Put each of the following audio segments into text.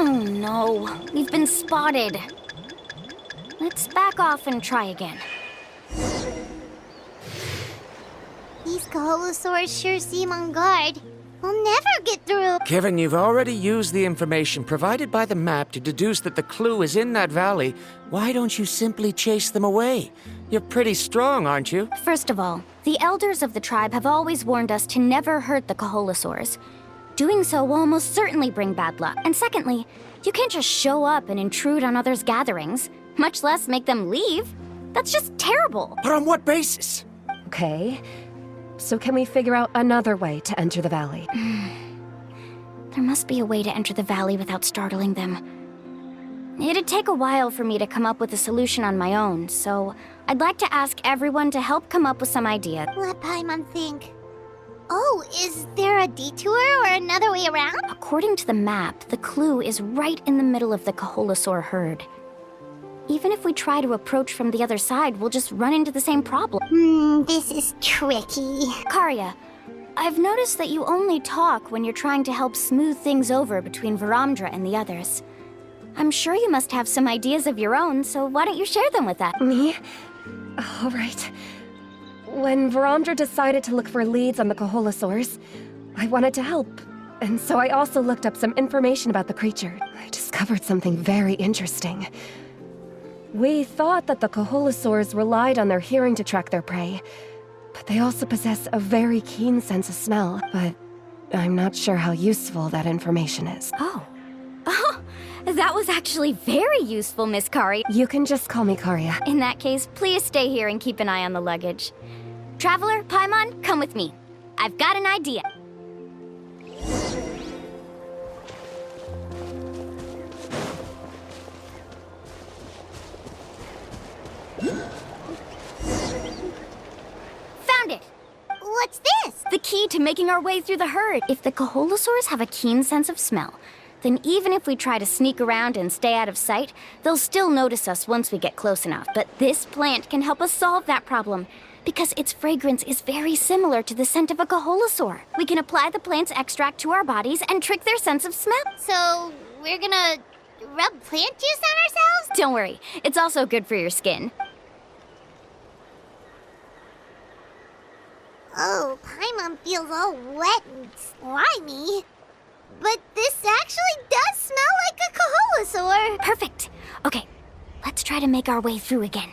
Oh no, we've been spotted. Let's back off and try again. These Kaholosaurs sure seem on guard. We'll never get through. Given you've already used the information provided by the map to deduce that the clue is in that valley, why don't you simply chase them away? You're pretty strong, aren't you? First of all, the elders of the tribe have always warned us to never hurt the Kaholosaurs. Doing so will almost certainly bring bad luck. And secondly, you can't just show up and intrude on others' gatherings, much less make them leave. That's just terrible. But on what basis? Okay. So can we figure out another way to enter the valley? There must be a way to enter the valley without startling them. It'd take a while for me to come up with a solution on my own, so I'd like to ask everyone to help come up with some ideas. Let Paimon think. Oh, is there a detour or another way around? According to the map, the clue is right in the middle of the Kaholosaur herd. Even if we try to approach from the other side, we'll just run into the same problem. This is tricky. Karya, I've noticed that you only talk when you're trying to help smooth things over between Varamdra and the others. I'm sure you must have some ideas of your own, so why don't you share them with us? Me? All right. When Varamdra decided to look for leads on the Kaholosaurs, I wanted to help. And so I also looked up some information about the creature. I discovered something very interesting. We thought that the Kaholosaurs relied on their hearing to track their prey, but they also possess a very keen sense of smell. But I'm not sure how useful that information is. Oh, that was actually very useful, Miss Kari. You can just call me Karya. In that case, please stay here and keep an eye on the luggage. Traveler, Paimon, come with me. I've got an idea. Found it! What's this? The key to making our way through the herd. If the Kaholosaurs have a keen sense of smell, then even if we try to sneak around and stay out of sight, they'll still notice us once we get close enough. But this plant can help us solve that problem, because its fragrance is very similar to the scent of a Kaholosaur. We can apply the plant's extract to our bodies and trick their sense of smell. So, we're gonna rub plant juice on ourselves? Don't worry, it's also good for your skin. Oh, Paimon feels all wet and slimy. But this actually does smell like a Kaholosaur. Perfect. Okay, let's try to make our way through again.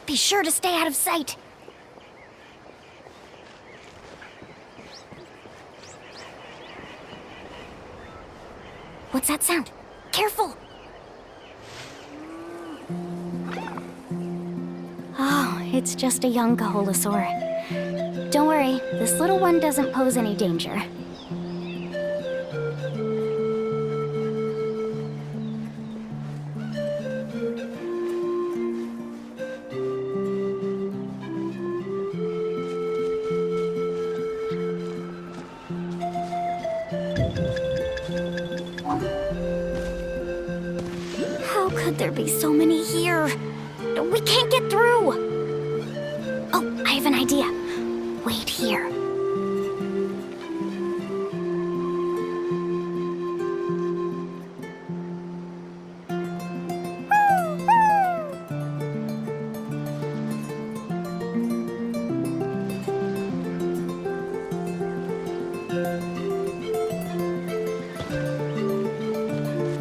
Be sure to stay out of sight. What's that sound? Careful! Oh, it's just a young Kaholosaur. Don't worry, this little one doesn't pose any danger. How could there be so many here? We can't get through! Oh, I have an idea. Wait here.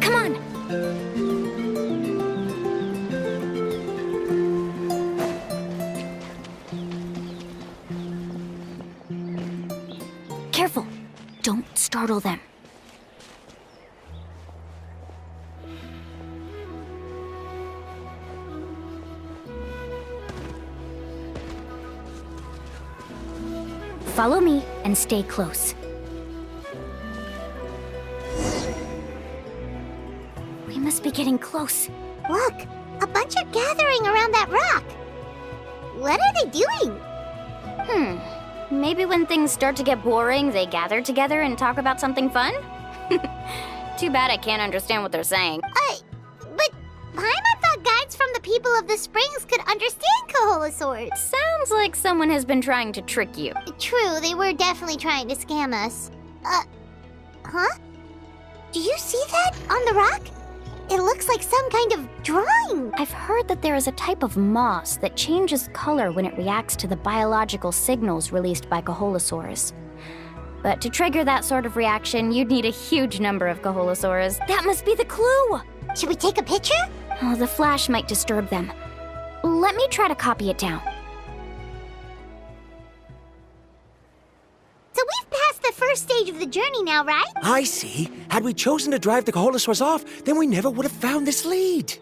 Come on! Careful! Don't startle them. Follow me and stay close. We must be getting close. Look, a bunch are gathering around that rock. What are they doing? Maybe when things start to get boring, they gather together and talk about something fun? Too bad I can't understand what they're saying. But Paimon thought guides from the people of the springs could understand Kaholosaurs. Sounds like someone has been trying to trick you. True, they were definitely trying to scam us. Huh? Do you see that on the rock? It looks like some kind of drawing. I've heard that there is a type of moss that changes color when it reacts to the biological signals released by Kaholosaurs. But to trigger that sort of reaction, you'd need a huge number of Kaholosaurs. That must be the clue! Should we take a picture? Oh, the flash might disturb them. Let me try to copy it down. So we've passed the first stage of the journey now, right? I see. Had we chosen to drive the Kaholosaurs off, then we never would have found this lead.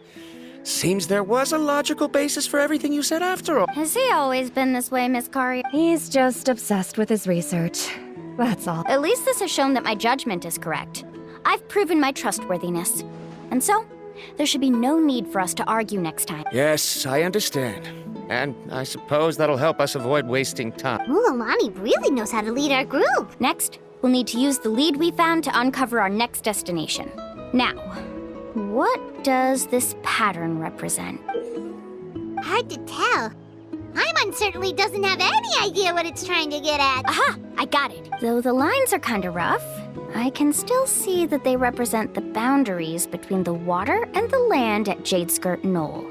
Seems there was a logical basis for everything you said after all. Has he always been this way, Miss Kari? He's just obsessed with his research. That's all. At least this has shown that my judgment is correct. I've proven my trustworthiness. And so, there should be no need for us to argue next time. Yes, I understand. And I suppose that'll help us avoid wasting time. Ululani really knows how to lead our group. Next, we'll need to use the lead we found to uncover our next destination. Now, what does this pattern represent? Hard to tell. Paimon certainly doesn't have any idea what it's trying to get at. Aha! I got it. Though the lines are kinda rough, I can still see that they represent the boundaries between the water and the land at Jadeskirt Knoll.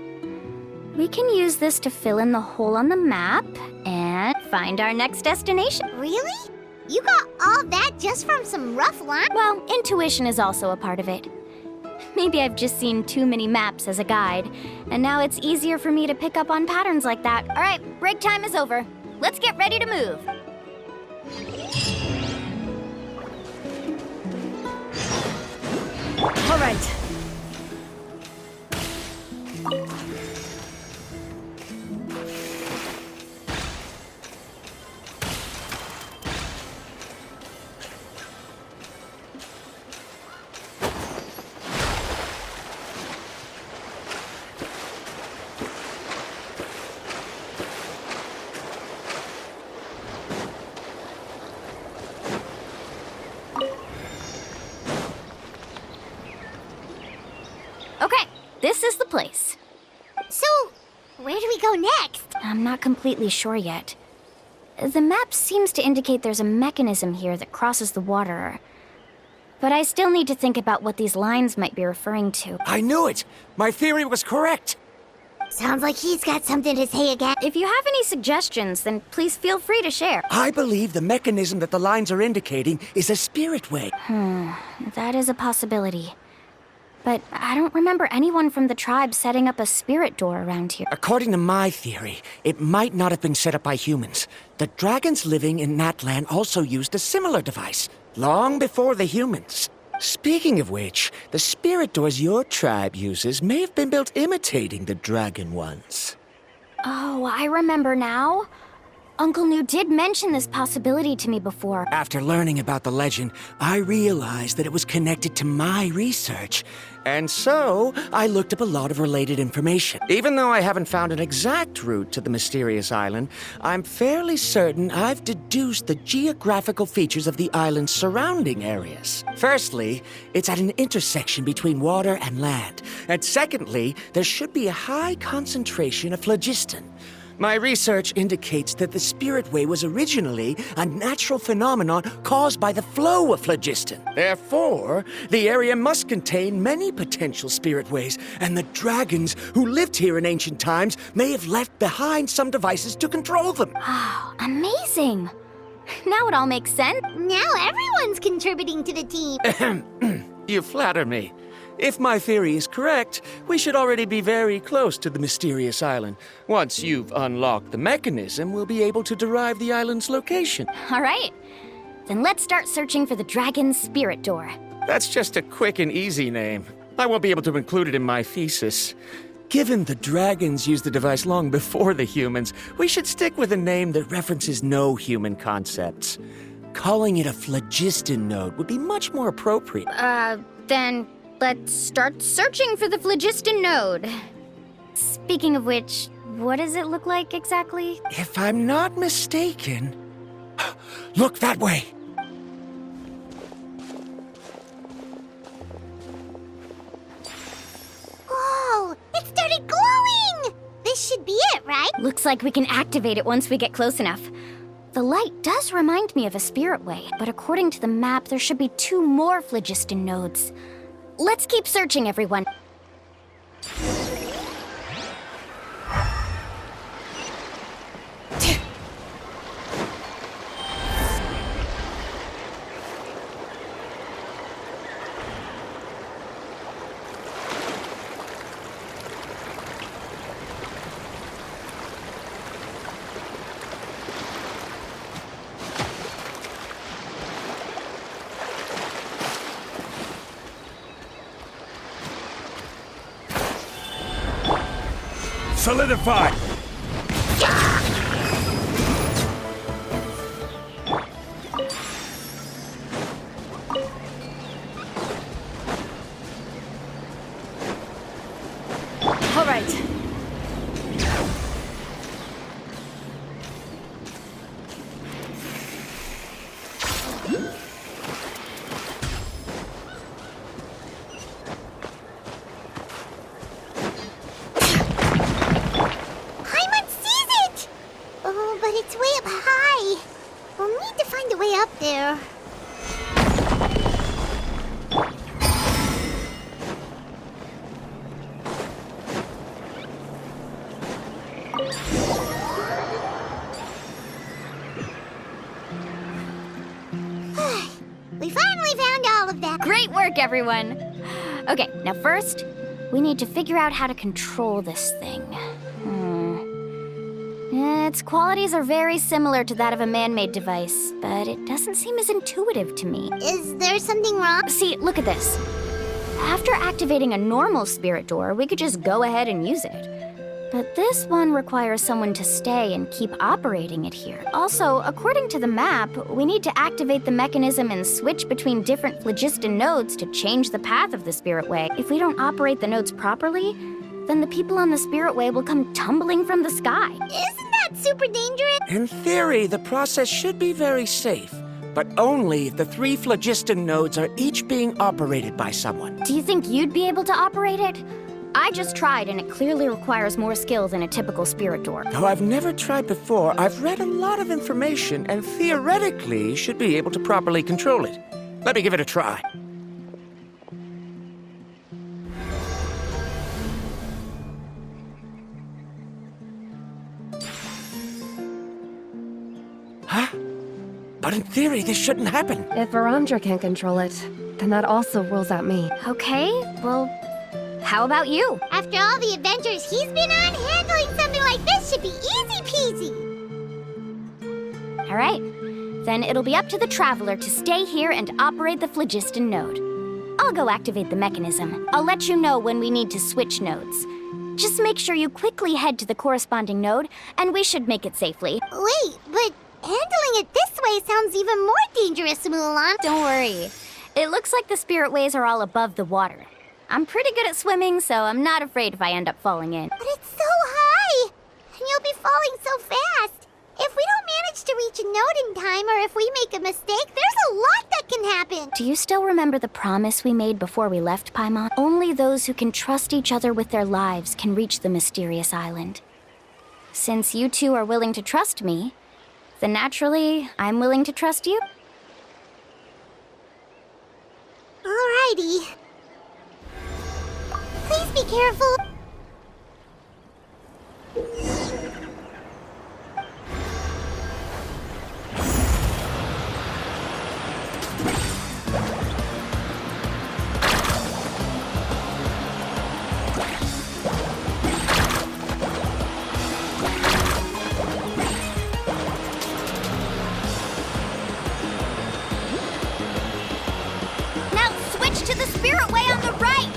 We can use this to fill in the hole on the map and find our next destination. Really? You got all that just from some rough lines? Well, intuition is also a part of it. Maybe I've just seen too many maps as a guide, and now it's easier for me to pick up on patterns like that. All right, break time is over. Let's get ready to move. All right. Okay, this is the place. So, where do we go next? I'm not completely sure yet. The map seems to indicate there's a mechanism here that crosses the water. But I still need to think about what these lines might be referring to. I knew it! My theory was correct! Sounds like he's got something to say again. If you have any suggestions, then please feel free to share. I believe the mechanism that the lines are indicating is a spirit way. That is a possibility. But I don't remember anyone from the tribe setting up a spirit door around here. According to my theory, it might not have been set up by humans. The dragons living in Natlan also used a similar device, long before the humans. Speaking of which, the spirit doors your tribe uses may have been built imitating the dragon ones. Oh, I remember now. Uncle New did mention this possibility to me before. After learning about the legend, I realized that it was connected to my research. And so, I looked up a lot of related information. Even though I haven't found an exact route to the mysterious island, I'm fairly certain I've deduced the geographical features of the island's surrounding areas. Firstly, it's at an intersection between water and land. And secondly, there should be a high concentration of phlogiston. My research indicates that the spirit way was originally a natural phenomenon caused by the flow of phlogiston. Therefore, the area must contain many potential spirit ways, and the dragons who lived here in ancient times may have left behind some devices to control them. Wow, amazing. Now it all makes sense. Now everyone's contributing to the team. You flatter me. If my theory is correct, we should already be very close to the mysterious island. Once you've unlocked the mechanism, we'll be able to derive the island's location. All right. Then let's start searching for the dragon's spirit door. That's just a quick and easy name. I won't be able to include it in my thesis. Given the dragons used the device long before the humans, we should stick with a name that references no human concepts. Calling it a phlogiston node would be much more appropriate. Then let's start searching for the phlogiston node. Speaking of which, what does it look like exactly? If I'm not mistaken... Look that way! Looks like we can activate it once we get close enough. The light does remind me of a spirit way, but according to the map, there should be 2 more phlogiston nodes. Let's keep searching, everyone. Solidify! All right. Paimon sees it! Oh, but it's way up high. We'll need to find a way up there. We finally found all of that. Great work, everyone! Okay, now first, we need to figure out how to control this thing. Its qualities are very similar to that of a man-made device, but it doesn't seem as intuitive to me. Is there something wrong? See, look at this. After activating a normal spirit door, we could just go ahead and use it. But this one requires someone to stay and keep operating it here. Also, according to the map, we need to activate the mechanism and switch between different phlogiston nodes to change the path of the spirit way. If we don't operate the nodes properly, then the people on the spirit way will come tumbling from the sky. Isn't that super dangerous? In theory, the process should be very safe, but only if the 3 phlogiston nodes are each being operated by someone. Do you think you'd be able to operate it? I just tried, and it clearly requires more skill than a typical spirit door. Though I've never tried before, I've read a lot of information and theoretically should be able to properly control it. Let me give it a try. Huh? But in theory, this shouldn't happen. If Varamdra can't control it, then that also rules out me. Okay, well, how about you? After all the adventures he's been on, handling something like this should be easy peasy. All right, then it'll be up to the Traveler to stay here and operate the phlogiston node. I'll go activate the mechanism. I'll let you know when we need to switch nodes. Just make sure you quickly head to the corresponding node, and we should make it safely. Wait, but handling it this way sounds even more dangerous, Mulan. Don't worry. It looks like the spirit ways are all above the water. I'm pretty good at swimming, so I'm not afraid if I end up falling in. But it's so high, and you'll be falling so fast. If we don't manage to reach a node in time, or if we make a mistake, there's a lot that can happen. Do you still remember the promise we made before we left Paimon? Only those who can trust each other with their lives can reach the mysterious island. Since you two are willing to trust me, then naturally, I'm willing to trust you. Alrighty. Please be careful. Now switch to the spirit way on the right!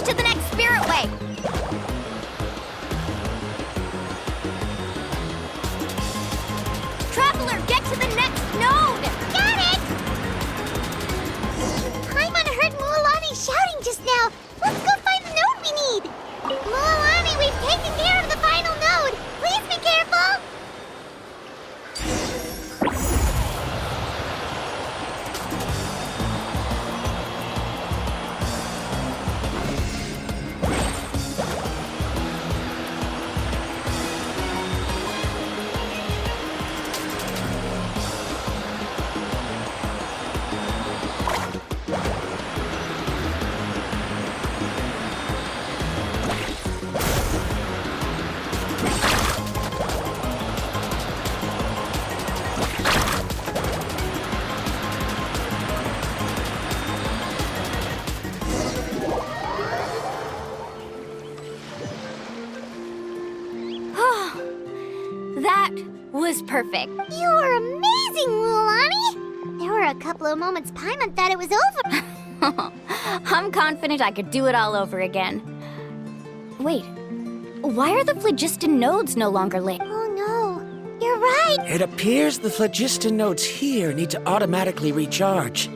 to the next spirit way. Traveler, get to the next node! Got it! Paimon heard Mualani shouting just now. Let's go find the node we need. Mualani, we've taken care of the final node. Please be careful. That was perfect. You are amazing, Mualani. There were a couple of moments Paimon thought it was over. I'm confident I could do it all over again. Wait, why are the phlogiston nodes no longer lit? Oh no, you're right. It appears the phlogiston nodes here need to automatically recharge.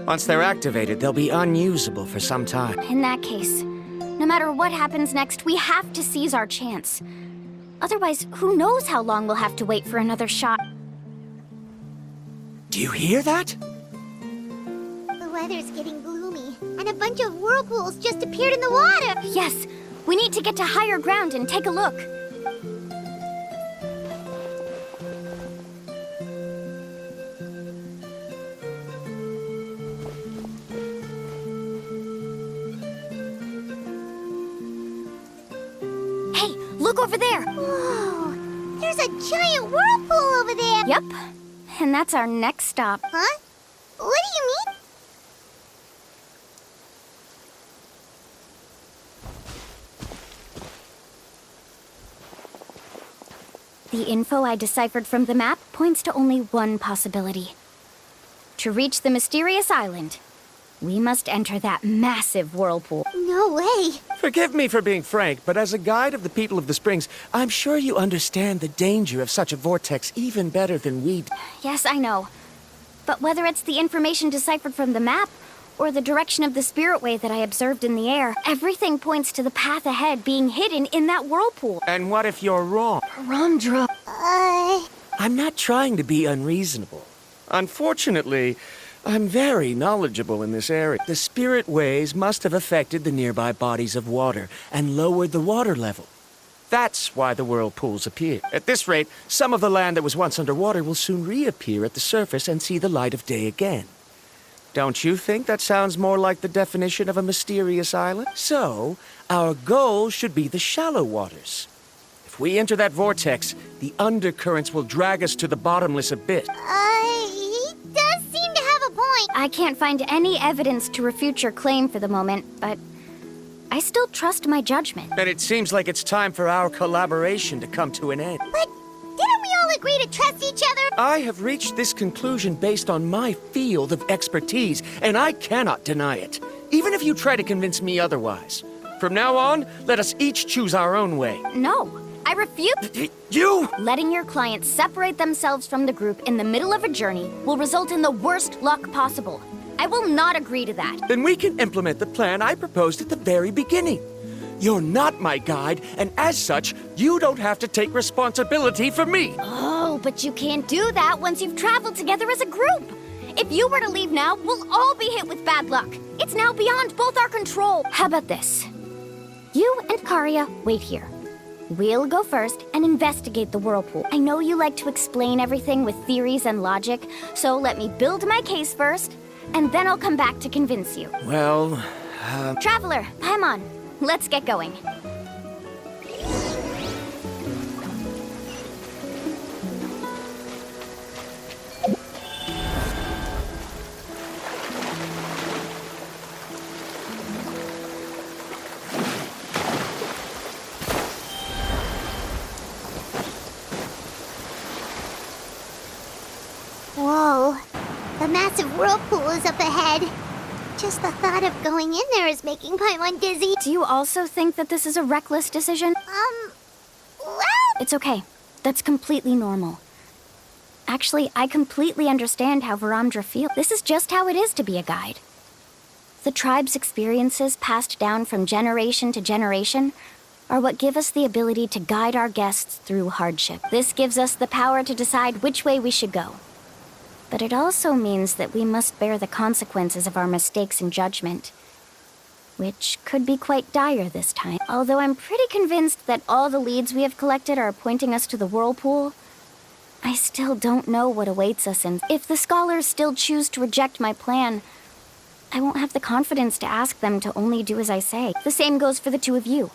Once they're activated, they'll be unusable for some time. In that case, no matter what happens next, we have to seize our chance. Otherwise, who knows how long we'll have to wait for another shot. Do you hear that? The weather's getting gloomy, and a bunch of whirlpools just appeared in the water. Yes, we need to get to higher ground and take a look. Hey, look over there. Whoa, there's a giant whirlpool over there. Yep, and that's our next stop. Huh? What do you mean? The info I deciphered from the map points to only one possibility. To reach the mysterious island, we must enter that massive whirlpool. No way. Forgive me for being frank, but as a guide of the people of the Springs, I'm sure you understand the danger of such a vortex even better than we do. Yes, I know. But whether it's the information deciphered from the map, or the direction of the spirit way that I observed in the air, everything points to the path ahead being hidden in that whirlpool. And what if you're wrong? Ramdra. I'm not trying to be unreasonable. Unfortunately, I'm very knowledgeable in this area. The spirit ways must have affected the nearby bodies of water and lowered the water level. That's why the whirlpools appear. At this rate, some of the land that was once underwater will soon reappear at the surface and see the light of day again. Don't you think that sounds more like the definition of a mysterious island? So, our goal should be the shallow waters. If we enter that vortex, the undercurrents will drag us to the bottomless abyss. He does seem to have a point. I can't find any evidence to refute your claim for the moment, but I still trust my judgment. And it seems like it's time for our collaboration to come to an end. But didn't we all agree to trust each other? I have reached this conclusion based on my field of expertise, and I cannot deny it, even if you try to convince me otherwise. From now on, let us each choose our own way. No, I refuse. You! Letting your clients separate themselves from the group in the middle of a journey will result in the worst luck possible. I will not agree to that. Then we can implement the plan I proposed at the very beginning. You're not my guide, and as such, you don't have to take responsibility for me. Oh, but you can't do that once you've traveled together as a group. If you were to leave now, we'll all be hit with bad luck. It's now beyond both our control. How about this? You and Karia wait here. We'll go first and investigate the whirlpool. I know you like to explain everything with theories and logic, so let me build my case first, and then I'll come back to convince you. Well, Traveler, Paimon, let's get going. Whoa, the massive whirlpool is up ahead. Just the thought of going in there is making Paimon dizzy. Do you also think that this is a reckless decision? Well... It's okay. That's completely normal. Actually, I completely understand how Varamdra feels. This is just how it is to be a guide. The tribe's experiences passed down from generation to generation are what give us the ability to guide our guests through hardship. This gives us the power to decide which way we should go. But it also means that we must bear the consequences of our mistakes and judgment, which could be quite dire this time. Although I'm pretty convinced that all the leads we have collected are pointing us to the whirlpool, I still don't know what awaits us, and if the scholars still choose to reject my plan, I won't have the confidence to ask them to only do as I say. The same goes for the two of you.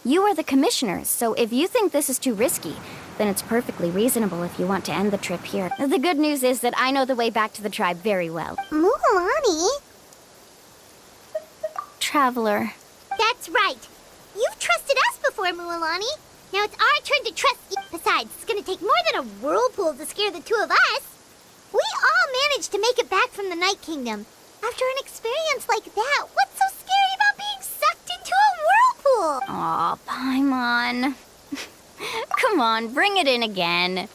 You are the commissioners, so if you think this is too risky, then it's perfectly reasonable if you want to end the trip here. The good news is that I know the way back to the tribe very well. Mualani? Traveler. That's right. You've trusted us before, Mualani. Now it's our turn to trust you. Besides, it's gonna take more than a whirlpool to scare the two of us. We all managed to make it back from the Night Kingdom. After an experience like that, what's so scary about being sucked into a whirlpool? Aw, Paimon. Come on, bring it in again.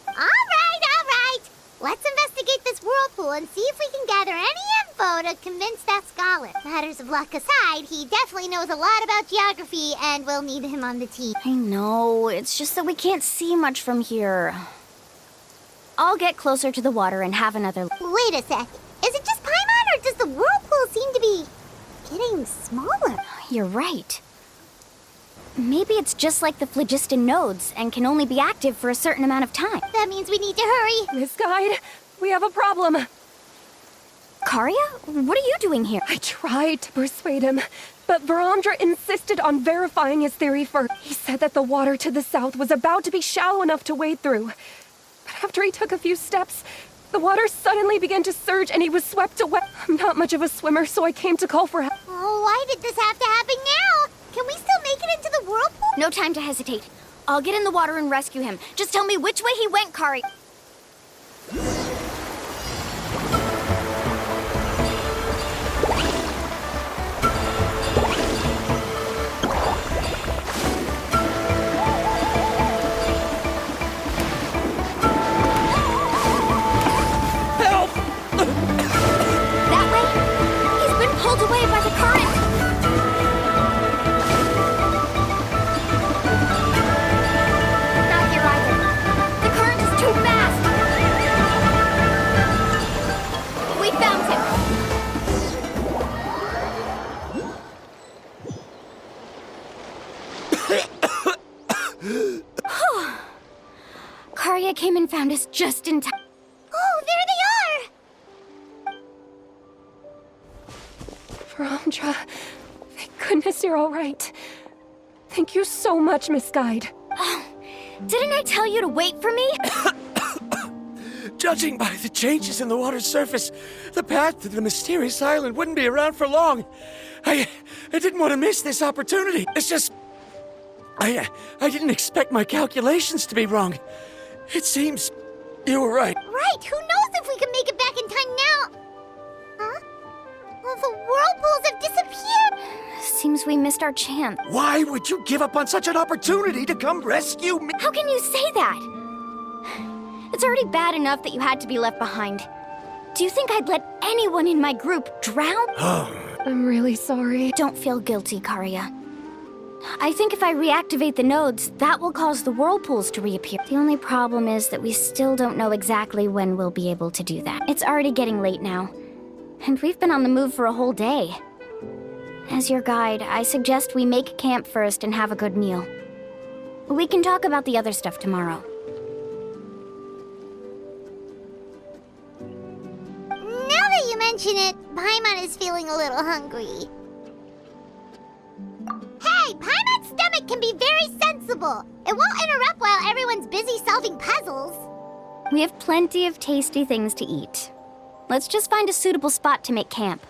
All right. Let's investigate this whirlpool and see if we can gather any info to convince that scholar. Matters of luck aside, he definitely knows a lot about geography, and we'll need him on the team. I know, it's just that we can't see much from here. I'll get closer to the water and have another... Wait a sec. Is it just Paimon, or does the whirlpool seem to be getting smaller? You're right. Maybe it's just like the phlogiston nodes and can only be active for a certain amount of time. That means we need to hurry. Miss Guide, we have a problem. Karya? What are you doing here? I tried to persuade him, but Varamdra insisted on verifying his theory first. He said that the water to the south was about to be shallow enough to wade through. But after he took a few steps, the water suddenly began to surge and he was swept away. I'm not much of a swimmer, so I came to call for help. Oh, why did this have to happen now? Can we still make it into the whirlpool? No time to hesitate. I'll get in the water and rescue him. Just tell me which way he went, Karya. That way? He's been pulled away by the current. Not here either. The current is too fast. We found him. Karya came and found us just in time. Oh, there they are! Varamdra, thank goodness you're all right. Thank you so much, Miss Guide. Didn't I tell you to wait for me? Judging by the changes in the water's surface, the path to the mysterious island wouldn't be around for long. I didn't want to miss this opportunity. It's just... I didn't expect my calculations to be wrong. It seems you were right. Right, who knows if we can make it back in time now? Huh? Well, the whirlpools have disappeared! Seems we missed our chance. Why would you give up on such an opportunity to come rescue me? How can you say that? It's already bad enough that you had to be left behind. Do you think I'd let anyone in my group drown? I'm really sorry. Don't feel guilty, Karya. I think if I reactivate the nodes, that will cause the whirlpools to reappear. The only problem is that we still don't know exactly when we'll be able to do that. It's already getting late now, and we've been on the move for a whole day. As your guide, I suggest we make camp first and have a good meal. We can talk about the other stuff tomorrow. Now that you mention it, Paimon is feeling a little hungry. Hey, Paimon's stomach can be very sensible. It won't interrupt while everyone's busy solving puzzles. We have plenty of tasty things to eat. Let's just find a suitable spot to make camp.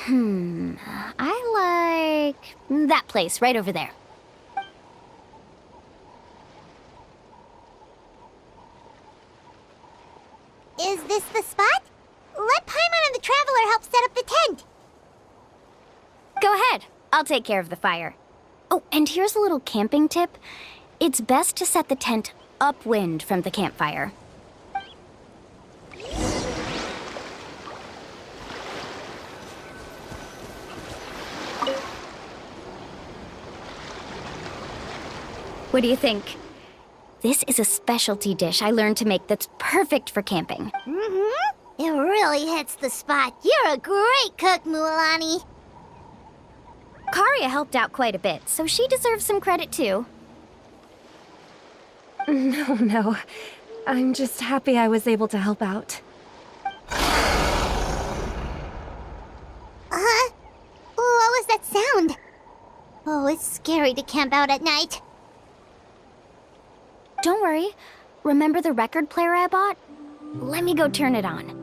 I like that place right over there. Is this the spot? Let Paimon and the traveler I'll take care of the fire. Oh, and here's a little camping tip. It's best to set the tent upwind from the campfire. What do you think? This is a specialty dish I learned to make that's perfect for camping. Mm-hmm. It really hits the spot. You're a great cook, Mualani. Karia helped out quite a bit, so she deserves some credit too. No. I'm just happy I was able to help out. What was that sound? Oh, it's scary to camp out at night. Don't worry. Remember the record player I bought? Let me go turn it on.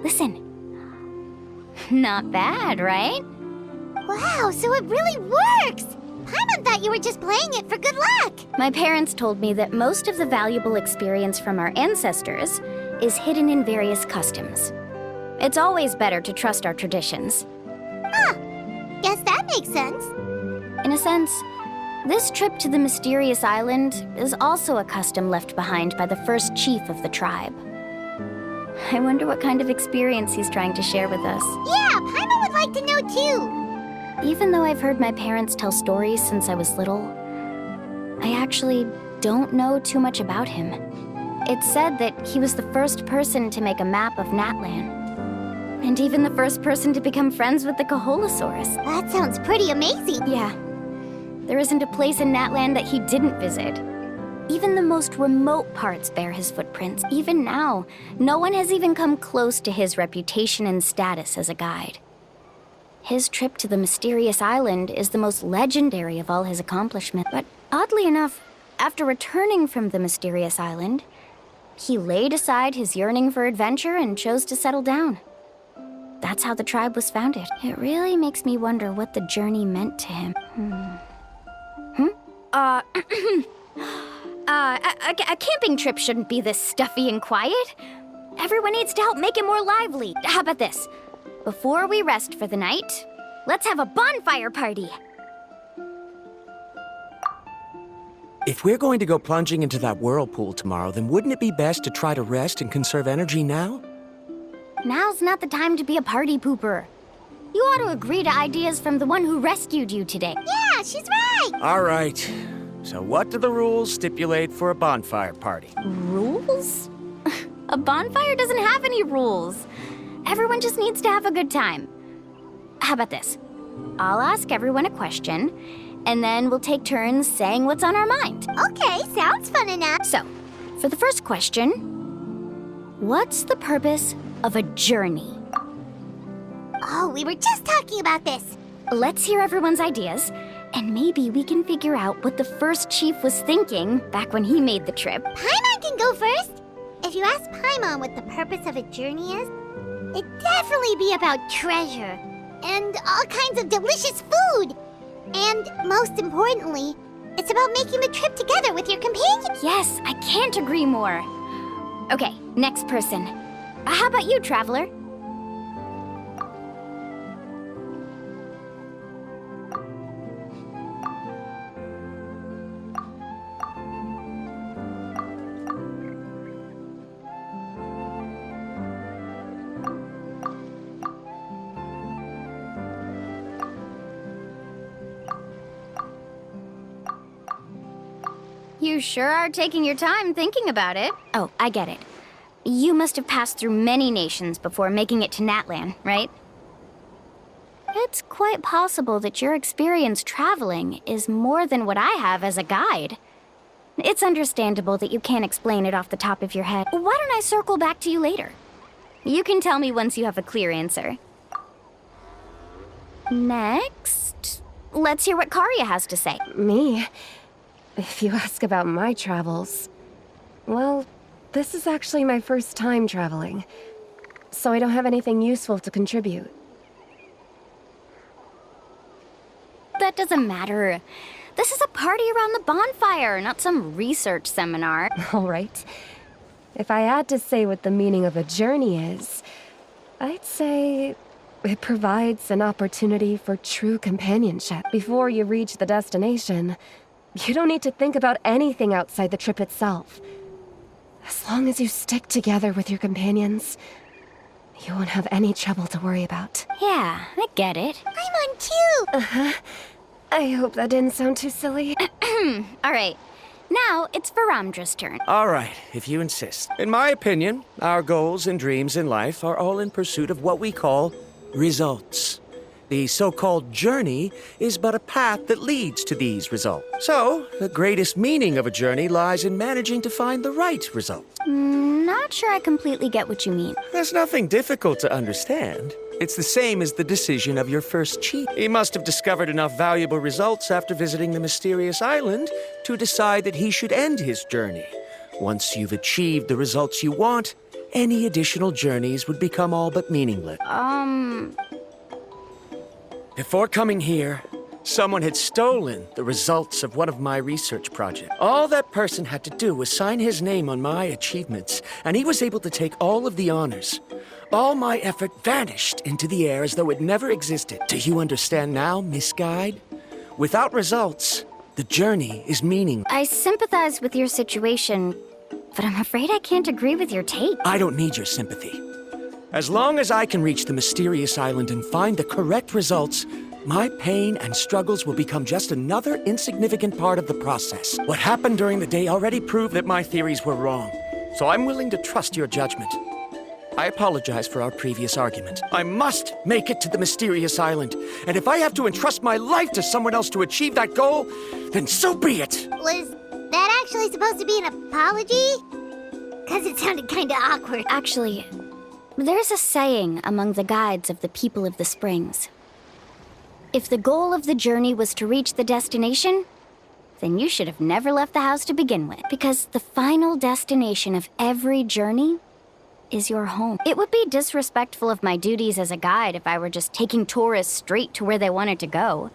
Listen. Not bad, right? Wow, so it really works! Paimon thought you were just playing it for good luck! My parents told me that most of the valuable experience from our ancestors is hidden in various customs. It's always better to trust our traditions. Guess that makes sense. In a sense, this trip to the mysterious island is also a custom left behind by the first chief of the tribe. I wonder what kind of experience he's trying to share with us. Yeah, Paimon would like to know too! Even though I've heard my parents tell stories since I was little, I actually don't know too much about him. It's said that he was the first person to make a map of Natlan. And even the first person to become friends with the Kaholosaurus. That sounds pretty amazing. Yeah. There isn't a place in Natlan that he didn't visit. Even the most remote parts bear his footprints. Even now, no one has even come close to his reputation and status as a guide. His trip to the mysterious island is the most legendary of all his accomplishments. But oddly enough, after returning from the mysterious island, he laid aside his yearning for adventure and chose to settle down. That's how the tribe was founded. It really makes me wonder what the journey meant to him. A camping trip shouldn't be this stuffy and quiet. Everyone needs to help make it more lively. How about this? Before we rest for the night, let's have a bonfire party. If we're going to go plunging into that whirlpool tomorrow, then wouldn't it be best to try to rest and conserve energy now? Now's not the time to be a party pooper. You ought to agree to ideas from the one who rescued you today. Yeah, she's right! All right. So what do the rules stipulate for a bonfire party? Rules? A bonfire doesn't have any rules. Everyone just needs to have a good time. How about this? I'll ask everyone a question, and then we'll take turns saying what's on our mind. Okay, sounds fun enough. So, for the first question, what's the purpose of a journey? Oh, we were just talking about this. Let's hear everyone's ideas, and maybe we can figure out what the first chief was thinking back when he made the trip. Paimon can go first. If you ask Paimon what the purpose of a journey is, it'd definitely be about treasure and all kinds of delicious food. And most importantly, it's about making the trip together with your companion. Yes, I can't agree more. Okay, next person. How about you, Traveler? You sure are taking your time thinking about it. Oh, I get it. You must have passed through many nations before making it to Natlan, right? It's quite possible that your experience traveling is more than what I have as a guide. It's understandable that you can't explain it off the top of your head. Why don't I circle back to you later? You can tell me once you have a clear answer. Next, let's hear what Karia has to say. Me? If you ask about my travels, well, this is actually my first time traveling. so I don't have anything useful to contribute. That doesn't matter. This is a party around the bonfire, not some research seminar. All right. If I had to say what the meaning of a journey is, I'd say it provides an opportunity for true companionship. Before you reach the destination, you don't need to think about anything outside the trip itself. As long as you stick together with your companions, you won't have any trouble to worry about. Yeah, I get it. I'm on too! I hope that didn't sound too silly. All right. Now it's Varamdra's turn. All right, if you insist. In my opinion, our goals and dreams in life are all in pursuit of what we call results. The so-called journey is but a path that leads to these results. So, the greatest meaning of a journey lies in managing to find the right result. Not sure I completely get what you mean. There's nothing difficult to understand. It's the same as the decision of your first chief. He must have discovered enough valuable results after visiting the mysterious island to decide that he should end his journey. Once you've achieved the results you want, any additional journeys would become all but meaningless. Before coming here, someone had stolen the results of one of my research projects. All that person had to do was sign his name on my achievements, and he was able to take all of the honors. All my effort vanished into the air as though it never existed. Do you understand now, Miss Guide? Without results, the journey is meaningless. I sympathize with your situation, but I'm afraid I can't agree with your take. I don't need your sympathy. As long as I can reach the mysterious island and find the correct results, my pain and struggles will become just another insignificant part of the process. What happened during the day already proved that my theories were wrong, so I'm willing to trust your judgment. I apologize for our previous argument. I must make it to the mysterious island, and if I have to entrust my life to someone else to achieve that goal, then so be it! Was that actually supposed to be an apology? Because it sounded kinda awkward. Actually, there's a saying among the guides of the people of the springs. If the goal of the journey was to reach the destination, then you should have never left the house to begin with. Because the final destination of every journey is your home. It would be disrespectful of my duties as a guide if I were just taking tourists straight to where they wanted to go.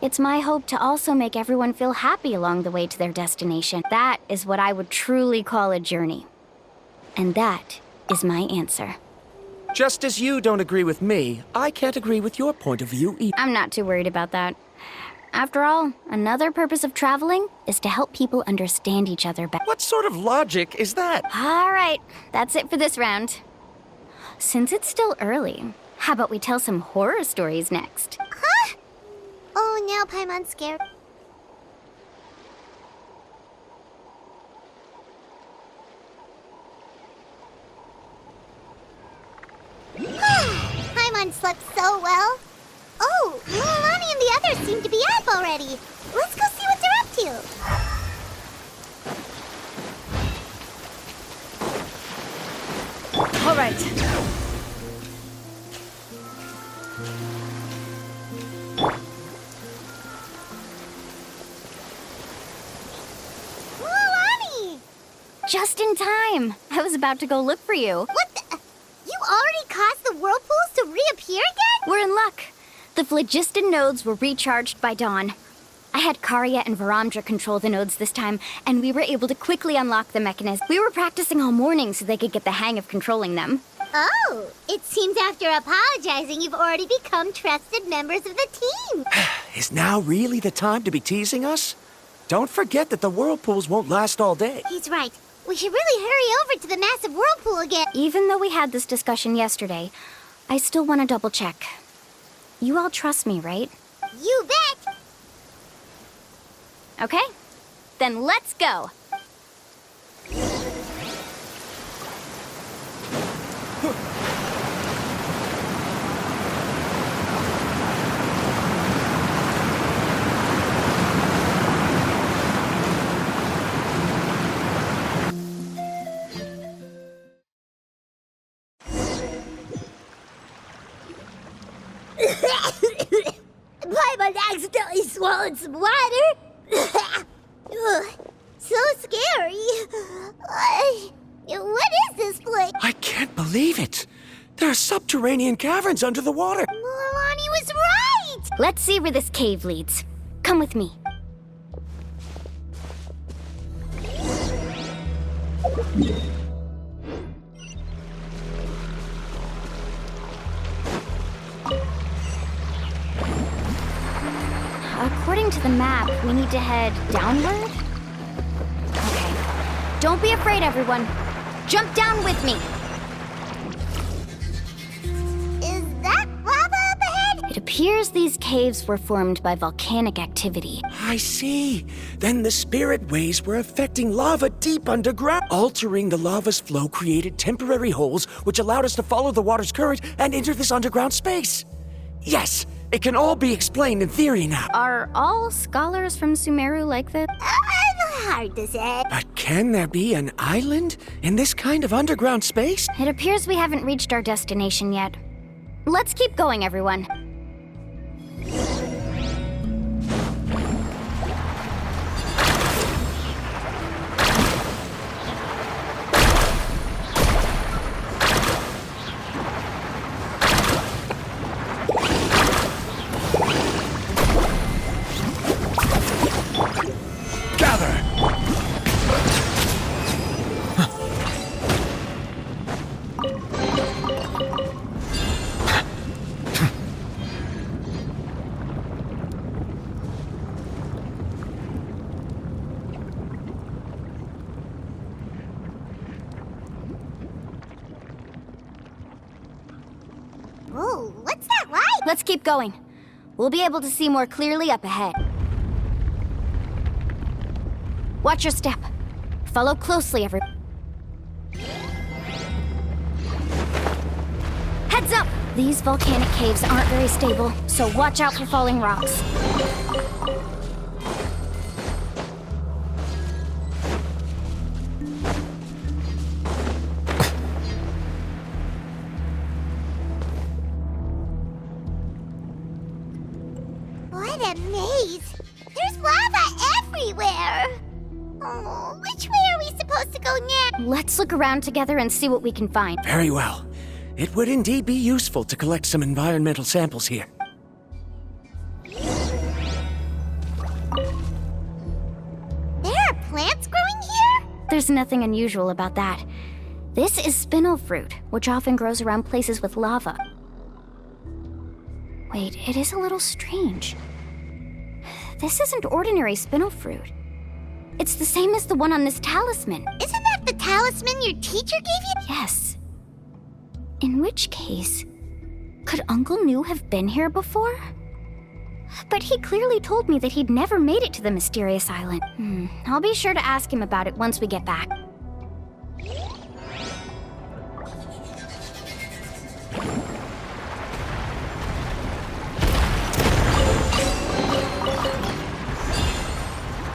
It's my hope to also make everyone feel happy along the way to their destination. That is what I would truly call a journey. And that is my answer. Just as you don't agree with me, I can't agree with your point of view either. I'm not too worried about that. After all, another purpose of traveling is to help people understand each other better. What sort of logic is that? All right, that's it for this round. Since it's still early, how about we tell some horror stories next? Huh? Oh, now Paimon's scared. Paimon slept so well. Oh, Mualani and the others seem to be up already. Let's go see what they're up to. All right. Mualani! Just in time. I was about to go look for you. What the? You already caused the whirlpools to reappear again? We're in luck. The phlogiston nodes were recharged by dawn. I had Karya and Varamdra control the nodes this time, and we were able to quickly unlock the mechanism. We were practicing all morning so they could get the hang of controlling them. Oh, it seems after apologizing, you've already become trusted members of the team. Is now really the time to be teasing us? Don't forget that the whirlpools won't last all day. He's right. We should really hurry over to the massive whirlpool again. Even though we had this discussion yesterday, I still want to double check. You all trust me, right? You bet. Okay, then let's go. Paimon accidentally swallowed some water. Ugh, so scary. What is this place? I can't believe it. are subterranean caverns under the water. Mualani was right! Let's see where this cave leads. Come with me. According to the map, we need to head downward? Okay. Don't be afraid, everyone. Jump down with me. Is that lava up ahead? It appears these caves were formed by volcanic activity. I see. Then the spirit waves were affecting lava deep underground. Altering the lava's flow created temporary holes which allowed us to follow the water's current and enter this underground space. Yes, it can all be explained in theory now. Are all scholars from Sumeru like this? Hard to say. But can there be an island in this kind of underground space? It appears we haven't reached our destination yet. Let's keep going, everyone. Whoa, what's that light? Let's keep going. We'll be able to see more clearly up ahead. Watch your step. Follow closely, everyone. Heads up! These volcanic caves aren't very stable, so watch out for falling rocks. What a maze! There's lava everywhere! Oh, which way are we supposed to go next? Let's look around together and see what we can find. Very well. It would indeed be useful to collect some environmental samples here. There are plants growing here? There's nothing unusual about that. This is spinel fruit, which often grows around places with lava. Wait, it is a little strange. This isn't ordinary spinel fruit. It's the same as the one on this talisman. Isn't that the talisman your teacher gave you? Yes. In which case, could Uncle New have been here before? But he clearly told me that he'd never made it to the mysterious island. I'll be sure to ask him about it once we get back.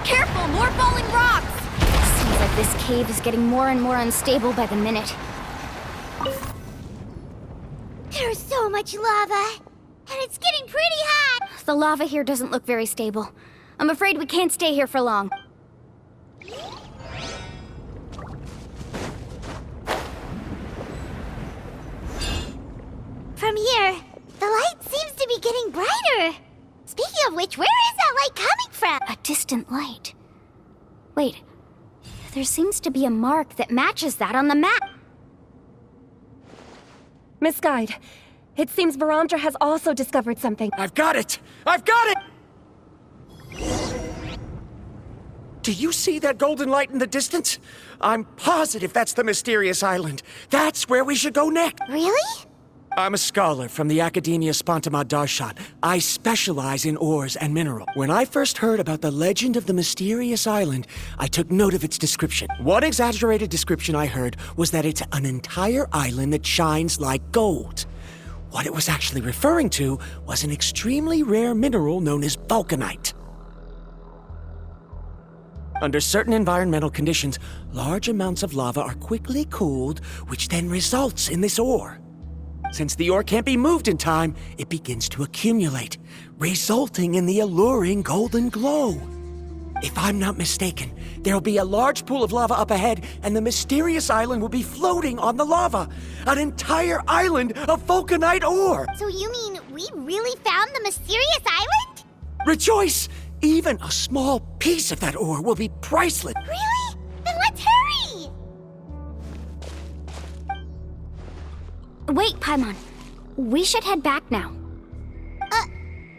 Careful, more falling rocks! Seems like this cave is getting more and more unstable by the minute. There's so much lava, and it's getting pretty hot. The lava here doesn't look very stable. I'm afraid we can't stay here for long. From here, the light seems to be getting brighter. Speaking of which, where is that light coming from? A distant light. Wait, there seems to be a mark that matches that on the map. Miss Guide, it seems Verandra has also discovered something. I've got it! I've got it! Do you see that golden light in the distance? I'm positive that's the mysterious island. That's where we should go next. Really? I'm a scholar from the Academia Spantamad Darshan. I specialize in ores and mineral. When I first heard about the legend of the mysterious island, I took note of its description. One exaggerated description I heard was that it's an entire island that shines like gold. What it was actually referring to was an extremely rare mineral known as vulcanite. Under certain environmental conditions, large amounts of lava are quickly cooled, which then results in this ore. Since the ore can't be moved in time, it begins to accumulate, resulting in the alluring golden glow. If I'm not mistaken, there'll be a large pool of lava up ahead, and the mysterious island will be floating on the lava. An entire island of vulcanite ore! So you mean we really found the mysterious island? Rejoice! Even a small piece of that ore will be priceless. Really? Then let's hurry! Wait, Paimon. We should head back now.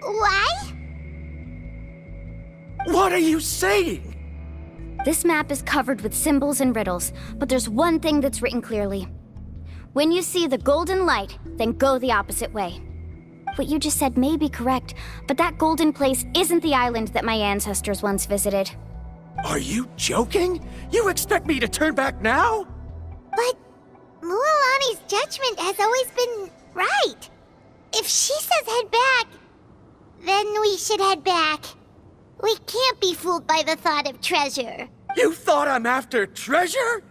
Why? What are you saying? This map is covered with symbols and riddles, but there's one thing that's written clearly. When you see the golden light, then go the opposite way. What you just said may be correct, but that golden place isn't the island that my ancestors once visited. Are you joking? You expect me to turn back now? But Mualani's judgment has always been right. If she says head back, then we should head back. We can't be fooled by the thought of treasure. You thought I'm after treasure?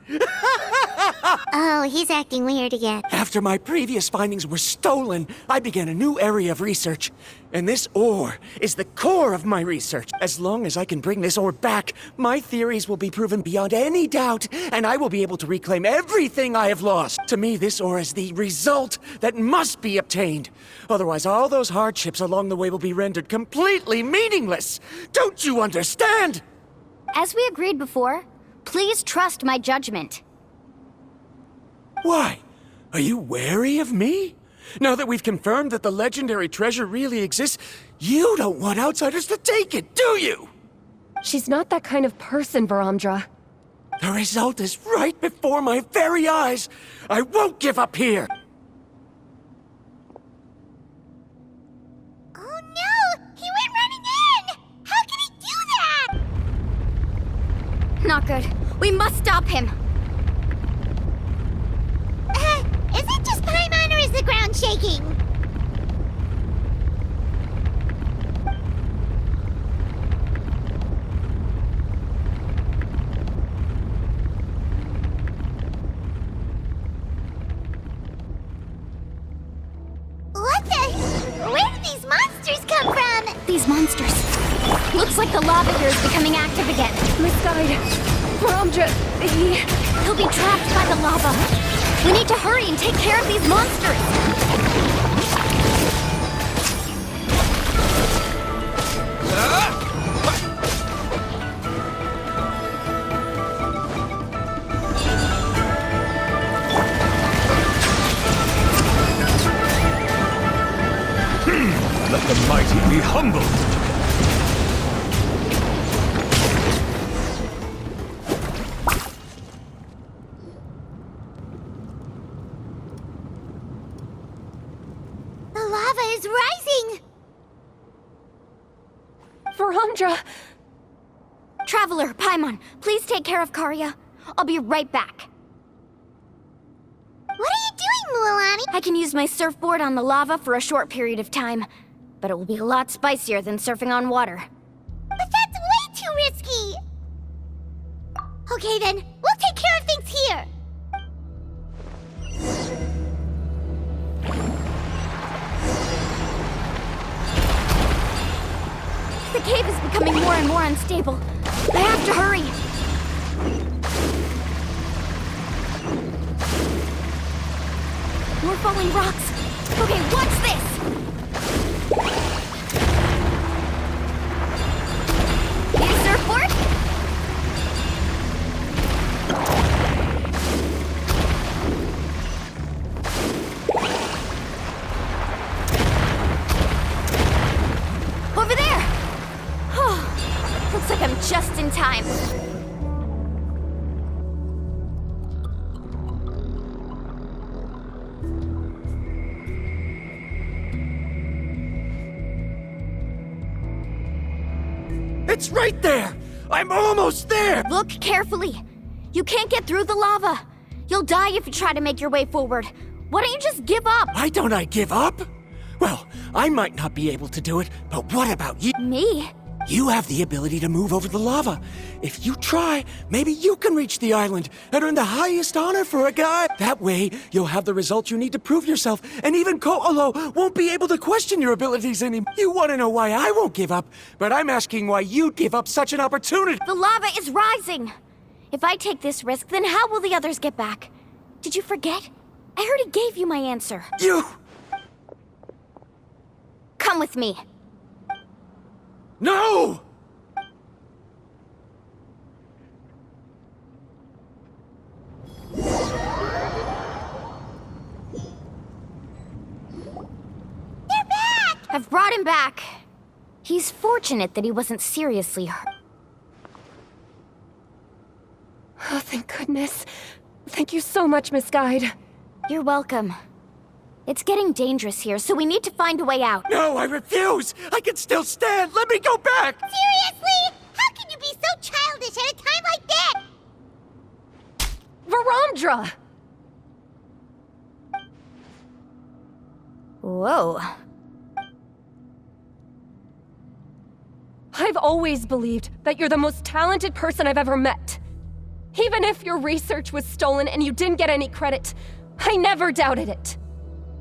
Oh, he's acting weird again. After my previous findings were stolen, I began a new area of research. And this ore is the core of my research. As long as I can bring this ore back, my theories will be proven beyond any doubt, and I will be able to reclaim everything I have lost. To me, this ore is the result that must be obtained. Otherwise, all those hardships along the way will be rendered completely meaningless. Don't you understand? As we agreed before, please trust my judgment. Why? Are you wary of me? Now that we've confirmed that the legendary treasure really exists, you don't want outsiders to take it, do you? She's not that kind of person, Varamdra. The result is right before my very eyes. I won't give up here. Oh no! He went running in! How can he do that? Not good. We must stop him. Is it just Paimon or is the ground shaking? What the? Where did these monsters come from? These monsters. Looks like the lava here is becoming active again. Misguide. Varamdra, He'll be trapped by the lava. We need to hurry and take care of these monsters. Let the mighty be humbled. The lava is rising! Varamdra! Traveler, Paimon, please take care of Karya. I'll be right back. What are you doing, Mualani? I can use my surfboard on the lava for a short period of time, but it will be a lot spicier than surfing on water. But that's way too risky! Okay then, we'll take care of things here! The cave is becoming more and more unstable. I have to hurry. More falling rocks. Okay, what's this? Need a surfboard? Over there! Oh, looks like I'm just in time. It's right there! I'm almost there! Look carefully. You can't get through the lava. You'll die if you try to make your way forward. Why don't you just give up? Why don't I give up? Well, I might not be able to do it, but what about you? Me? You have the ability to move over the lava. If you try, maybe you can reach the island and earn the highest honor for a guide. That way, you'll have the results you need to prove yourself, and even Ko'olo won't be able to question your abilities anymore. You want to know why I won't give up, but I'm asking why you'd give up such an opportunity. The lava is rising! If I take this risk, then how will the others get back? Did you forget? I already gave you my answer. You... Come with me. No! They're back! I've brought him back. He's fortunate that he wasn't seriously hurt. Oh, thank goodness. Thank you so much, Miss Guide. You're welcome. It's getting dangerous here, so we need to find a way out. No, I refuse! I can still stand! Let me go back! Seriously? How can you be so childish at a time like this? Verandra! Whoa. I've always believed that you're the most talented person I've ever met. Even if your research was stolen and you didn't get any credit, I never doubted it.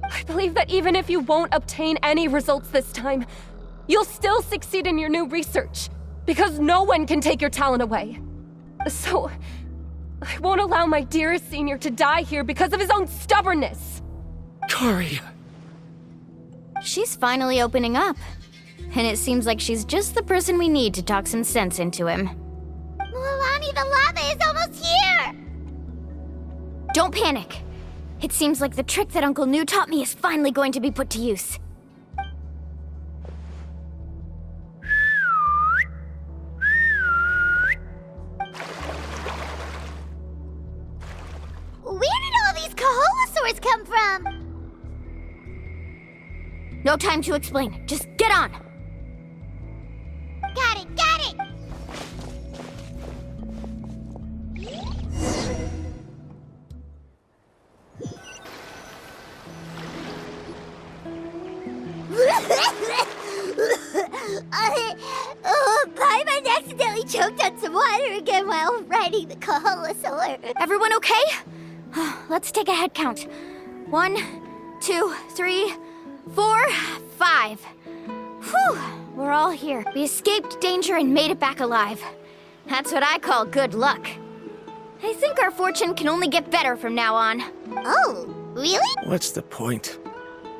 I believe that even if you won't obtain any results this time, you'll still succeed in your new research, because no one can take your talent away. So, I won't allow my dearest senior to die here because of his own stubbornness. Kari... She's finally opening up. And it seems like she's just the person we need to talk some sense into him. Mualani, the lava is almost here! Don't panic. It seems like the trick that Uncle New taught me is finally going to be put to use. Where did all these Kaholosaurs come from? No time to explain. Just get on. Got it, got it! Paimon accidentally choked on some water again while riding the Kaholosaur. Everyone okay? Let's take a head count. 1, 2, 3, 4, 5. Whew, we're all here. We escaped danger and made it back alive. That's what I call good luck. I think our fortune can only get better from now on. Oh, really? What's the point?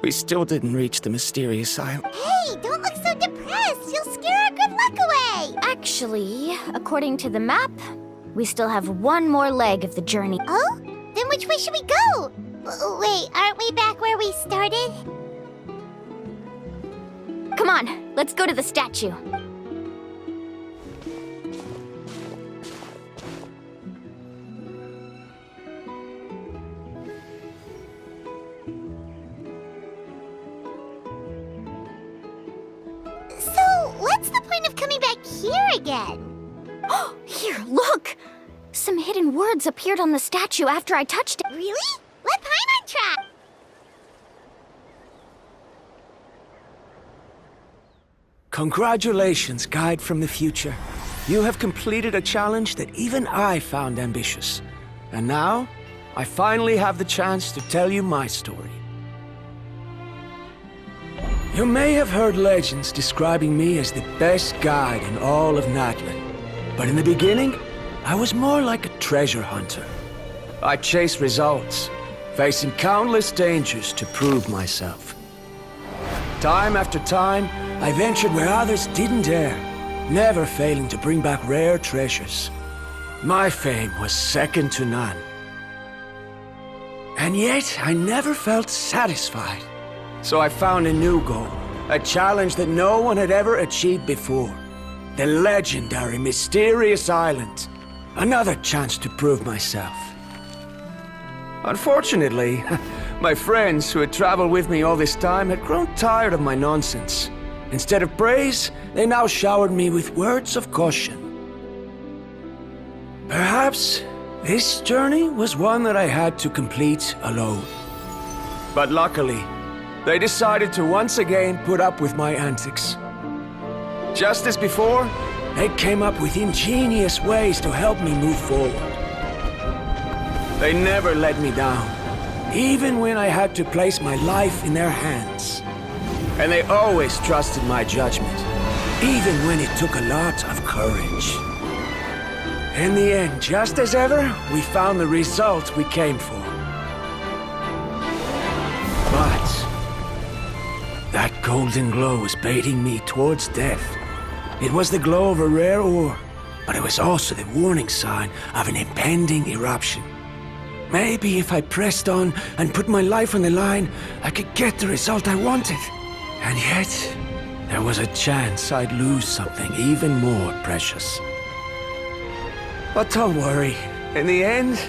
We still didn't reach the mysterious island. Hey, don't look so depressed. You'll scare our good luck away. Actually, according to the map, we still have one more leg of the journey. Oh? Then which way should we go? Wait, aren't we back where we started? Come on, let's go to the statue. So, what's the point of coming back here again? Oh, here, look! Some hidden words appeared on the statue after I touched it. Really? Let Paimon try. Congratulations, guide from the future. You have completed a challenge that even I found ambitious. And now, I finally have the chance to tell you my story. You may have heard legends describing me as the best guide in all of Natlan. But in the beginning, I was more like a treasure hunter. I chased results, facing countless dangers to prove myself. Time after time, I ventured where others didn't dare, never failing to bring back rare treasures. My fame was second to none. And yet, I never felt satisfied. So I found a new goal, a challenge that no one had ever achieved before. The legendary Mysterious Island. Another chance to prove myself. Unfortunately, my friends who had traveled with me all this time had grown tired of my nonsense. Instead of praise, they now showered me with words of caution. Perhaps this journey was one that I had to complete alone. But luckily, they decided to once again put up with my antics. Just as before, they came up with ingenious ways to help me move forward. They never let me down, even when I had to place my life in their hands. And they always trusted my judgment, even when it took a lot of courage. In the end, just as ever, we found the result we came for. But that golden glow was baiting me towards death. It was the glow of a rare ore, but it was also the warning sign of an impending eruption. Maybe if I pressed on and put my life on the line, I could get the result I wanted. And yet, there was a chance I'd lose something even more precious. But don't worry, in the end,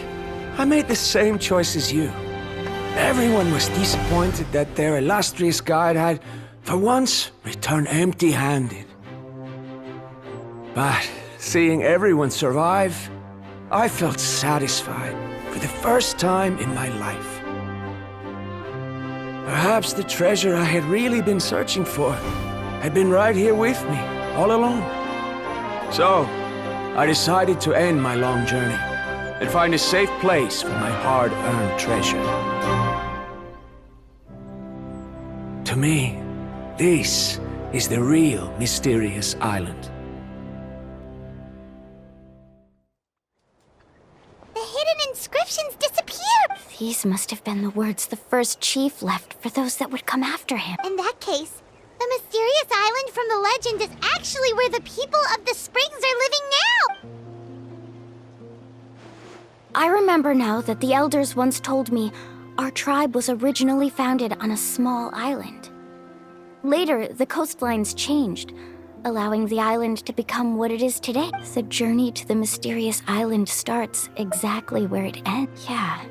I made the same choice as you. Everyone was disappointed that their illustrious guide had, for once, returned empty-handed. But seeing everyone survive, I felt satisfied for the first time in my life. Perhaps the treasure I had really been searching for had been right here with me, all along. So, I decided to end my long journey and find a safe place for my hard-earned treasure. To me, this is the real mysterious island. The hidden inscriptions disappeared! These must have been the words the first chief left for those that would come after him. In that case, the mysterious island from the legend is actually where the people of the springs are living now! I remember now that the elders once told me our tribe was originally founded on a small island. Later, the coastlines changed, allowing the island to become what it is today. The journey to the mysterious island starts exactly where it ends. Yeah.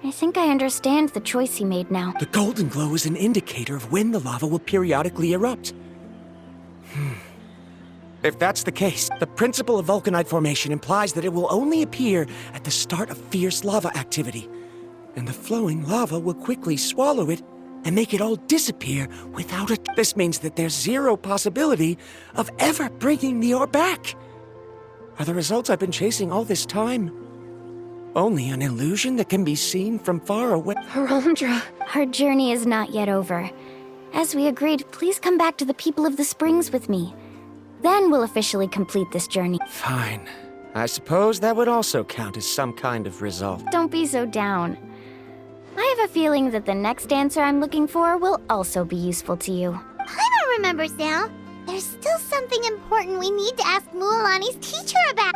I think I understand the choice he made now. The golden glow is an indicator of when the lava will periodically erupt. If that's the case, the principle of vulcanite formation implies that it will only appear at the start of fierce lava activity. And the flowing lava will quickly swallow it and make it all disappear without it. This means that there's zero possibility of ever bringing the ore back. Are the results I've been chasing all this time only an illusion that can be seen from far away? Verandra. Our journey is not yet over. As we agreed, please come back to the people of the springs with me. Then we'll officially complete this journey. Fine. I suppose that would also count as some kind of result. Don't be so down. I have a feeling that the next answer I'm looking for will also be useful to you. Paimon remembers now. There's still something important we need to ask Mualani's teacher about.